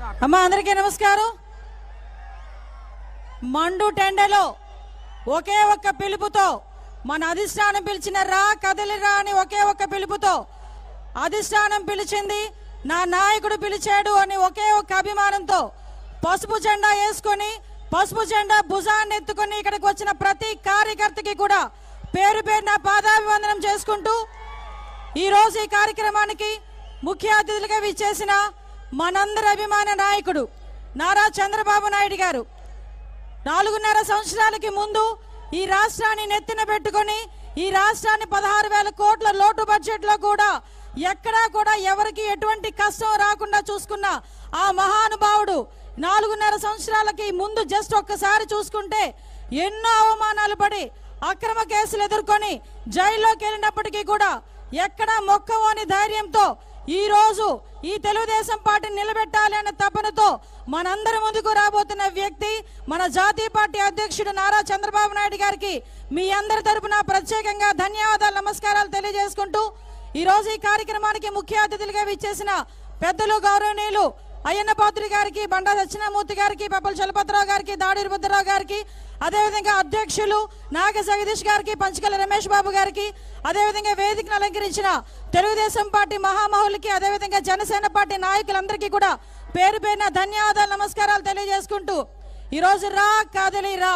అమ్మా అందరికీ నమస్కారం. మండు టెండలో ఒకే ఒక్క పిలుపుతో మన అధిష్టానం పిలిచిన రా కదలిరా అని ఒకే ఒక్క పిలుపుతో అధిష్టానం పిలిచింది, నా నాయకుడు పిలిచాడు అని ఒకే ఒక్క అభిమానంతో పసుపు జెండా వేసుకొని పసుపు జెండా భుజాన్ని ఎత్తుకొని ఇక్కడికి వచ్చిన ప్రతి కార్యకర్తకి కూడా పేరు పేరున పాదాభివందనం చేసుకుంటూ ఈరోజు ఈ కార్యక్రమానికి ముఖ్య అతిథులుగా విచ్చేసిన మనందరి అభిమాన నాయకుడు నారా చంద్రబాబు నాయుడు గారు 4.5 సంవత్సరాలకి ముందు ఈ రాష్ట్రాన్ని నెత్తిన పెట్టుకొని ఈ రాష్ట్రాన్ని 16,000 కోట్ల లోటు బడ్జెట్ లో కూడా ఎక్కడా కూడా ఎవరికి ఎటువంటి కష్టం రాకుండా చూసుకున్న ఆ మహానుభావుడు 4.5 సంవత్సరాలకి ముందు జస్ట్ ఒక్కసారి చూసుకుంటే ఎన్నో అవమానాలు పడి అక్రమ కేసులు ఎదుర్కొని జైల్లోకి వెళ్ళినప్పటికీ కూడా ఎక్కడా మొక్కవోని ధైర్యంతో ఈ రోజు ఈ తెలుగుదేశం పార్టీని నిలబెట్టాలి అనే తపనతో మనందరి ముందుకు రాబోతున్న వ్యక్తి మన జాతీయ పార్టీ అధ్యక్షుడు నారా చంద్రబాబు నాయుడు గారికి మీ అందరి తరపున ప్రత్యేకంగా ధన్యవాదాలు నమస్కారాలు తెలియజేసుకుంటూ ఈ రోజు ఈ కార్యక్రమానికి ముఖ్య అతిథులుగా విచ్చేసిన పెద్దలు గౌరవనీయులు అయ్యన్న పాత్రి గారికి, బండా దక్షిణామూర్తి గారికి, పప్పల చలపతిరావు గారికి, దాడి రుద్రరావు గారికి, అదేవిధంగా అధ్యక్షులు నాగ జగదీష్ గారికి, పంచకల రమేష్ బాబు గారికి, అదేవిధంగా వేదికను అలంకరించిన తెలుగుదేశం పార్టీ మహామహులకి, అదేవిధంగా జనసేన పార్టీ నాయకులందరికీ కూడా పేరు పేరున ధన్యవాదాలు నమస్కారాలు తెలియజేసుకుంటూ ఈరోజు రా కదలి రా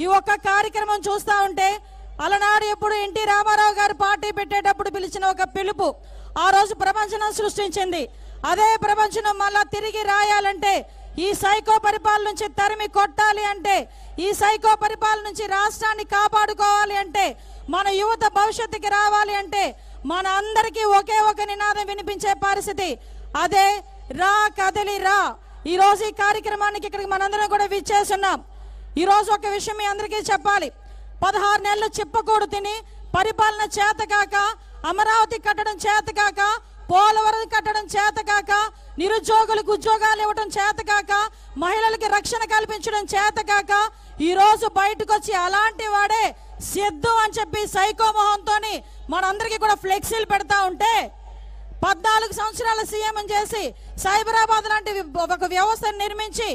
ఈ ఒక్క కార్యక్రమం చూస్తూ ఉంటే అలనాడు ఎప్పుడు ఎన్టీ రామారావు గారు పార్టీ పెట్టేటప్పుడు పిలిచిన ఒక పిలుపు ఆ రోజు ప్రపంచం సృష్టించింది. అదే ప్రపంచం మళ్ళా తిరిగి రాయాలంటే ఈ సైకో పరిపాలన నుంచి తరిమి కొట్టాలి అంటే ఈ సైకో పరిపాలన నుంచి రాష్ట్రాన్ని కాపాడుకోవాలి అంటే మన యువత భవిష్యత్తుకి రావాలి అంటే మన అందరికీ ఒకే ఒక నినాదం వినిపించే పరిస్థితి అదే రా కదలి రా. ఈ రోజు ఈ కార్యక్రమానికి ఇక్కడికి మనందరం కూడా విచ్చేస్తున్నాం. ఈ రోజు ఒక విషయం మీ అందరికీ చెప్పాలి. 16 నెలలు చిప్పకూడు తిని పరిపాలన చేతకాక, అమరావతి కట్టడం చేతకాక, పోలవరం కట్టడం చేతకాక, నిరుద్యోగులకు ఉద్యోగాలు ఇవ్వడం చేతకాక, మహిళలకి రక్షణ కల్పించడం చేతకాక ఈ రోజు బయటకు వచ్చి అలాంటి వాడే సిద్ధం అని చెప్పి సైకో మొహంతోని మనందరికీ కూడా ఫ్లెక్సీలు పెడతా ఉంటే 14 సంవత్సరాల సీఎం చేసి సైబరాబాద్ లాంటి ఒక వ్యవస్థను నిర్మించి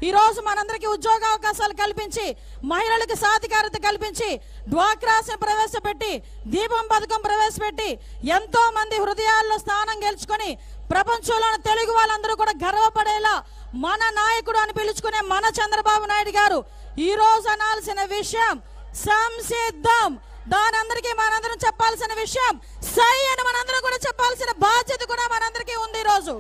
ఈ రోజు మనందరికీ ఉద్యోగ అవకాశాలు కల్పించి మహిళలకు సాధికారత కల్పించి డ్వాక్రాస్ని ప్రవేశపెట్టి దీపం పథకం ప్రవేశపెట్టి ఎంతో మంది హృదయాల్లో స్థానం గెలుచుకొని ప్రపంచంలోని తెలుగు వాళ్ళందరూ కూడా గర్వపడేలా మన నాయకుడు అని పిలుచుకునే మన చంద్రబాబు నాయుడు గారు ఈ రోజు అనాల్సిన విషయం సంసిద్ధం. దాని అందరికీ మనందరం చెప్పాల్సిన విషయం సై అని మనందరం కూడా చెప్పాల్సిన బాధ్యత కూడా మనందరికీ ఉంది. ఈ రోజు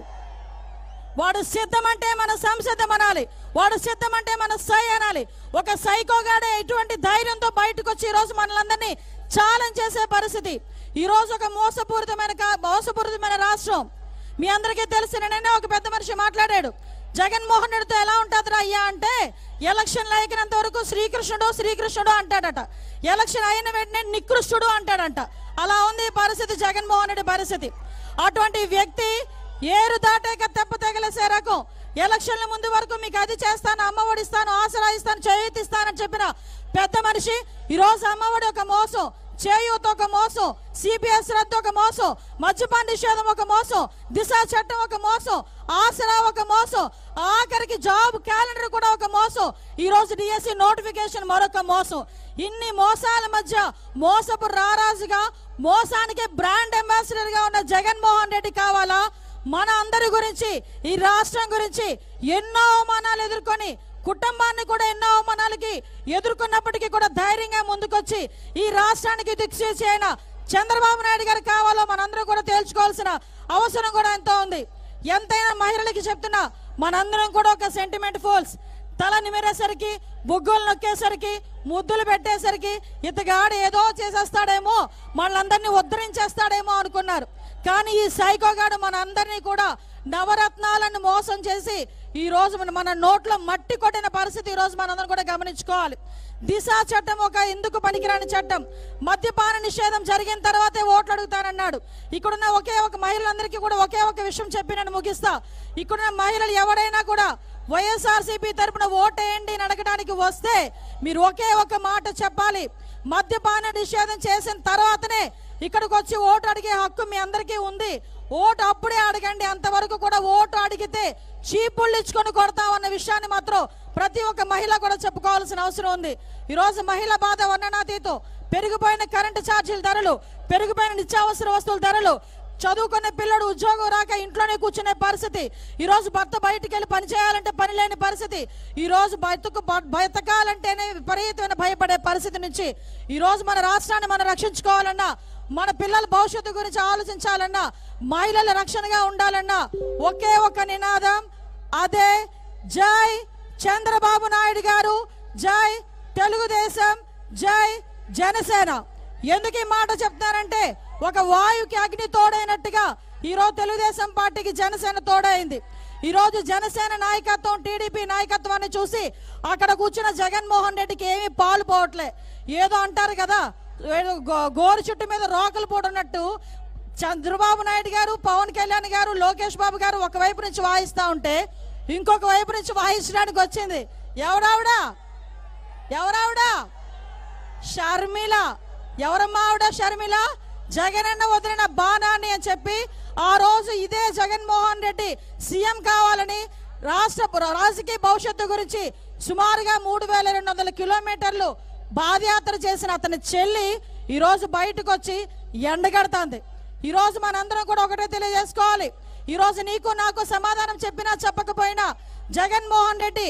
వాడు సిద్ధం అంటే మన సంసిద్ధం అనాలి, వాడు సిద్ధం అంటే మన సై అనాలి. ఒక సైకోగాడే ఇటువంటి ధైర్యంతో బయటకు వచ్చి ఈ రోజు మనలందరినీ ఛాలెంజ్ చేసే పరిస్థితి. ఈ రోజు ఒక మోసపూరితమైన రాష్ట్రం. మీ అందరికీ తెలిసిన నిన్న ఒక పెద్ద మనిషి మాట్లాడాడు. జగన్మోహన్ రెడ్డితో ఎలా ఉంటుందిరా అయ్యా అంటే ఎలక్షన్లు అయినంత వరకు శ్రీకృష్ణుడు శ్రీకృష్ణుడు అంటాడట, ఎలక్షన్ అయిన వెంటనే నికృష్టుడు అంటాడంట. అలా ఉంది పరిస్థితి, జగన్మోహన్ రెడ్డి పరిస్థితి. అటువంటి వ్యక్తి ఏరు దాటాక తెప్ప తగిలేసే రకం. ఎలక్షన్ల ముందు వరకు మీకు అది చేస్తాను, అమ్మఒడి ఇస్తాను, ఆసరా ఇస్తాను, చేయూత ఇస్తానని చెప్పిన పెద్ద మనిషి ఈరోజు అమ్మఒడి ఒక మోసం, చేయూత ఒక మోసం, సిపిఎస్ రద్దు ఒక మోసం, మద్యపాన నిషేధం ఒక మోసం, దిశ చట్టం ఒక మోసం, ఆసరా ఒక మోసం, ఆఖరికి జాబ్ క్యాలెండర్ కూడా ఒక మోసం, ఈ రోజు డిఎస్సి నోటిఫికేషన్ మరొక మోసం. ఇన్ని మోసాల మధ్య మోసపు రారాజుగా మోసానికి బ్రాండ్ అంబాసిడర్ గా ఉన్న జగన్మోహన్ రెడ్డి కావాలా? మన అందరి గురించి ఈ రాష్ట్రం గురించి ఎన్నో అవమానాలు ఎదుర్కొని కుటుంబాన్ని కూడా ఎన్నో అవమానాలకి ఎదుర్కొన్నప్పటికీ కూడా ధైర్యంగా ముందుకొచ్చి ఈ రాష్ట్రానికి దిక్సూచి అయిన చంద్రబాబు నాయుడు గారు కావాలో మనందరం కూడా తేల్చుకోవాల్సిన అవసరం కూడా ఎంతో ఉంది. ఎంతైనా మహిళలకి చెప్తున్నా మనందరం కూడా ఒక సెంటిమెంట్ ఫోల్స్. తల నిమిరేసరికి, బుగ్గులు నొక్కేసరికి, ముద్దులు పెట్టేసరికి ఇతగాడు ఏదో చేసేస్తాడేమో, మనలందరినీ ఉద్ధరించేస్తాడేమో అనుకున్నారు. కానీ ఈ సైకోగాడు మన అందరినీ కూడా నవరత్నాలను మోసం చేసి ఈ రోజు మన నోట్లో మట్టి కొట్టిన పరిస్థితి ఈ రోజు మనందరం కూడా గమనించుకోవాలి. దిశ చట్టం ఒక ఎందుకు పనికిరాని చట్టం. మద్యపాన నిషేధం జరిగిన తర్వాతే ఓట్లు అడుగుతానన్నాడు. ఇక్కడున్న ఒకే ఒక మహిళలందరికీ కూడా ఒకే ఒక విషయం చెప్పి నేను ముగిస్తా. ఇక్కడున్న మహిళలు ఎవరైనా కూడా వైఎస్ఆర్సీపీ తరపున ఓటేయండి అని అడగడానికి వస్తే మీరు ఒకే ఒక మాట చెప్పాలి, మద్యపాన నిషేధం చేసిన తర్వాతనే ఇక్కడికి వచ్చి ఓటు అడిగే హక్కు మీ అందరికీ ఉంది. ఓటు అప్పుడే అడగండి, అంతవరకు కూడా ఓటు అడిగితే చీపుళ్ళు ఇచ్చుకొని కొడతామన్న విషయాన్ని మాత్రం ప్రతి ఒక్క మహిళ కూడా చెప్పుకోవాల్సిన అవసరం ఉంది. ఈరోజు మహిళ బాధ వర్ణనాతీతం. పెరిగిపోయిన కరెంటు ఛార్జీల ధరలు, పెరిగిపోయిన నిత్యావసర వస్తువుల ధరలు, చదువుకునే పిల్లడు ఉద్యోగం రాక ఇంట్లోనే కూర్చునే పరిస్థితి, ఈ రోజు భర్త బయటికి వెళ్ళి పని చేయాలంటే పని లేని పరిస్థితి, ఈ రోజు బతకాలంటేనే విపరీతమైన భయపడే పరిస్థితి నుంచి ఈ రోజు మన రాష్ట్రాన్ని మనం రక్షించుకోవాలన్నా, మన పిల్లల భవిష్యత్తు గురించి ఆలోచించాలన్నా, మహిళల రక్షణగా ఉండాలన్నా ఒకే ఒక నినాదం, అదే జై చంద్రబాబు నాయుడు గారు, జై తెలుగుదేశం, జై జనసేన. ఎందుకు ఈ మాట చెప్తారంటే ఒక వాయుకి అగ్ని తోడైనట్టుగా ఈరోజు తెలుగుదేశం పార్టీకి జనసేన తోడైంది. ఈరోజు జనసేన నాయకత్వం, టీడీపీ నాయకత్వాన్ని చూసి అక్కడ కూర్చున్న జగన్మోహన్ రెడ్డికి ఏమీ పాలు పోవట్లే. ఏదో అంటారు కదా, గోరు చుట్టు మీద రోకలు పోడున్నట్టు చంద్రబాబు నాయుడు గారు, పవన్ కళ్యాణ్ గారు, లోకేష్ బాబు గారు ఒకవైపు నుంచి వాయిస్తా ఉంటే ఇంకొక వైపు నుంచి వాయించడానికి వచ్చింది ఎవరావిడా? షర్మిల. ఎవరమ్మా ఆవిడ? షర్మిల. జగనన్న వదిలిన బాణాన్ని అని చెప్పి ఆ రోజు ఇదే జగన్మోహన్ రెడ్డి సీఎం కావాలని రాజకీయ భవిష్యత్తు గురించి సుమారుగా 3200 కిలోమీటర్లు పాదయాత్ర చేసిన అతని చెల్లి ఈరోజు బయటకు వచ్చి ఎండగడుతుంది. ఈరోజు మనందరం కూడా ఒకటే తెలియజేసుకోవాలి, ఈరోజు నీకు నాకు సమాధానం చెప్పినా చెప్పకపోయినా జగన్మోహన్ రెడ్డి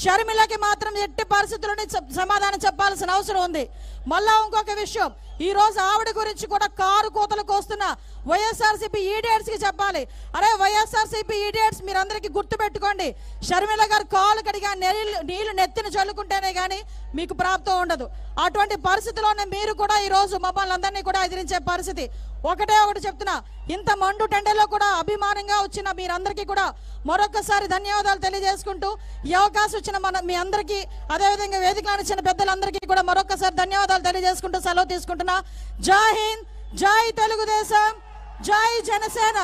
షర్మిలకి మాత్రం ఎట్టి పరిస్థితుల్లోనే సమాధానం చెప్పాల్సిన అవసరం ఉంది. మళ్ళా ఇంకొక విషయం, ఈ రోజు ఆవిడ గురించి కూడా కారు కోతలకు వస్తున్న వైఎస్ఆర్సీపీ ఈడియట్స్ కి చెప్పాలి, అరే వైఎస్ఆర్సీపీ ఈడియట్స్ మీరందరికీ గుర్తు పెట్టుకోండి, షర్మిల గారు కాలు కడిగా నీళ్లు నెత్తిన చల్లుకుంటేనే గానీ మీకు ప్రాప్తం ఉండదు. అటువంటి పరిస్థితిలోనే మీరు కూడా ఈ రోజు మమ్మల్ని అందరినీ కూడా ఎదిరించే పరిస్థితి. ఒకటే ఒకటి చెప్తున్నా, ఇంత మండు టెండలో కూడా అభిమానంగా వచ్చిన మీరందరికీ కూడా మరొకసారి ధన్యవాదాలు తెలియజేసుకుంటూ, ఈ అవకాశం ఇచ్చిన మీ అందరికీ, అదేవిధంగా వేదికలను ఇచ్చిన పెద్దలందరికీ కూడా మరొకసారి ధన్యవాదాలు తెలియజేసుకుంటూ సెలవు తీసుకుంటున్నా. జై హింద్, జై తెలుగుదేశం, జై జనసేన.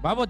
బాబు